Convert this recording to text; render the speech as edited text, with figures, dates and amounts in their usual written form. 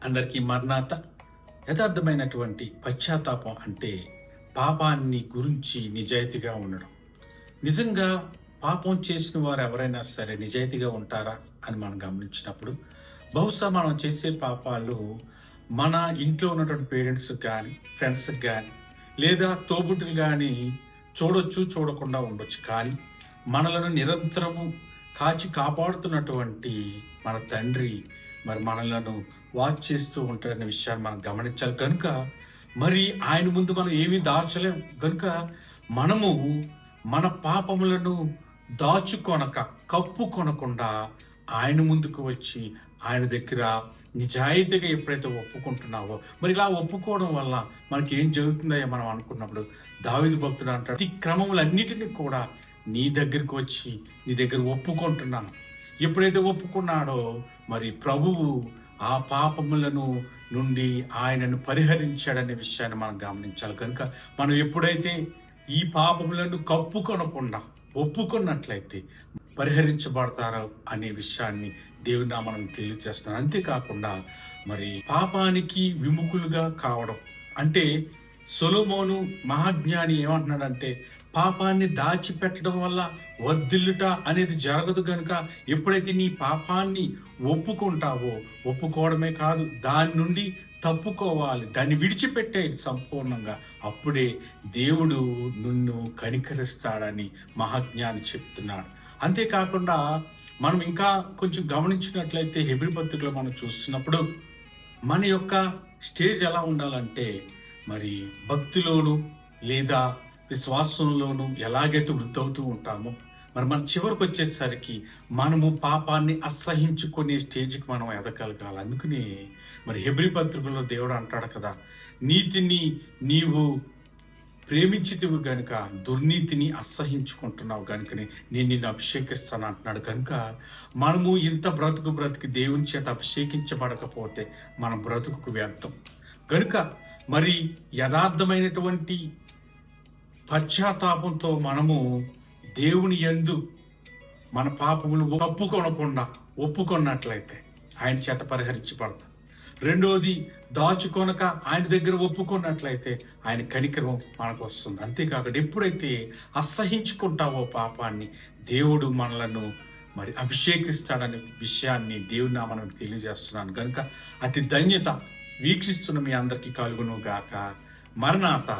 అందరికీ మర్నాత. యథార్థమైనటువంటి పశ్చాత్తాపం అంటే పాపాన్ని గురించి నిజాయితీగా ఉండడం. నిజంగా పాపం చేసిన వారు ఎవరైనా సరే నిజాయితీగా ఉంటారా అని మనం గమనించినప్పుడు, బహుశా మనం చేసే పాపాలు మన ఇంట్లో ఉన్నటువంటి పేరెంట్స్కి కానీ, ఫ్రెండ్స్కి కానీ, లేదా తోబుట్టులు కానీ చూడొచ్చు, చూడకుండా ఉండొచ్చు. కానీ మనలను నిరంతరము కాచి కాపాడుతున్నటువంటి మన తండ్రి మరి మనలను వాచ్ చేస్తూ ఉంటారనే విషయాన్ని మనం గమనించాలి. కనుక మరి ఆయన ముందు మనం ఏమీ దాచలేం. కనుక మనము మన పాపములను దాచుకొనక, కప్పుకొనకుండా ఆయన ముందుకు వచ్చి ఆయన దగ్గర నిజాయితీగా ఎప్పుడైతే ఒప్పుకుంటున్నావో, మరి ఇలా ఒప్పుకోవడం వల్ల మనకి ఏం జరుగుతుందో మనం అనుకున్నప్పుడు దావీదు భక్తుడు అంటాడు, ఈ క్రమములన్నిటినీ కూడా నీ దగ్గరికి వచ్చి నీ దగ్గర ఒప్పుకుంటున్నాను. ఎప్పుడైతే ఒప్పుకున్నాడో మరి ప్రభువు ఆ పాపములను నుండి ఆయనను పరిహరించాడనే విషయాన్ని మనం గమనించాలి. కనుక మనం ఎప్పుడైతే ఈ పాపములను కప్పుకొనకుండా ఒప్పుకున్నట్లయితే పరిహరించబడతారో అనే విషయాన్ని దేవుని మనం తెలియజేస్తున్నాం. అంతేకాకుండా మరి పాపానికి విముఖులుగా కావడం అంటే సొలొమోను మహాజ్ఞాని ఏమంటున్నాడంటే, పాపాన్ని దాచిపెట్టడం వల్ల వర్ధిల్లుట అనేది జరగదు. కనుక ఎప్పుడైతే నీ పాపాన్ని ఒప్పుకుంటావో, ఒప్పుకోవడమే కాదు దాని నుండి తప్పుకోవాలి, దాన్ని విడిచిపెట్టేది సంపూర్ణంగా. అప్పుడే దేవుడు నిన్ను కనికరిస్తాడని మహాజ్ఞాని చెప్తున్నాడు. అంతేకాకుండా మనం ఇంకా కొంచెం గమనించినట్లయితే హెబ్రీ పత్రికలో మనం చూస్తున్నప్పుడు మన యొక్క స్టేజ్ ఎలా ఉండాలంటే, మరి భక్తిలోను లేదా విశ్వాసంలోనూ ఎలాగైతే వృద్ధవుతూ ఉంటామో, మరి మన చివరికి వచ్చేసరికి మనము పాపాన్ని అసహించుకునే స్టేజ్కి మనం ఎదగలగాలి. అందుకని మరి హెబ్రీ పత్రికలో దేవుడు అంటాడు కదా, నీతిని నీవు ప్రేమించితివి గనుక దుర్నీతిని అసహించుకుంటున్నావు కనుకనే నేను నిన్ను అభిషేకిస్తాను అంటున్నాడు. కనుక మనము ఇంత బ్రతికి దేవుని చేత అభిషేకించబడకపోతే మన బ్రతుకు వ్యర్థం. కనుక మరి యథార్థమైనటువంటి పశ్చాత్తాపంతో మనము దేవుని యందు మన పాపములు కప్పుకొనకుండా ఒప్పుకొన్నట్లయితే ఆయన చేత పరిహరించబడతాం. రెండోది, దాచుకొనక ఆయన దగ్గర ఒప్పుకున్నట్లయితే ఆయన కనికరం మనకు వస్తుంది. అంతేకాకుండా ఎప్పుడైతే అసహించుకుంటావో పాపాన్ని, దేవుడు మనలను మరి అభిషేకిస్తాడనే విషయాన్ని దేవుని మనం తెలియజేస్తున్నాను. కనుక అతి ధన్యత వీక్షిస్తున్న మీ అందరికీ కలుగును గాక. మరణాత.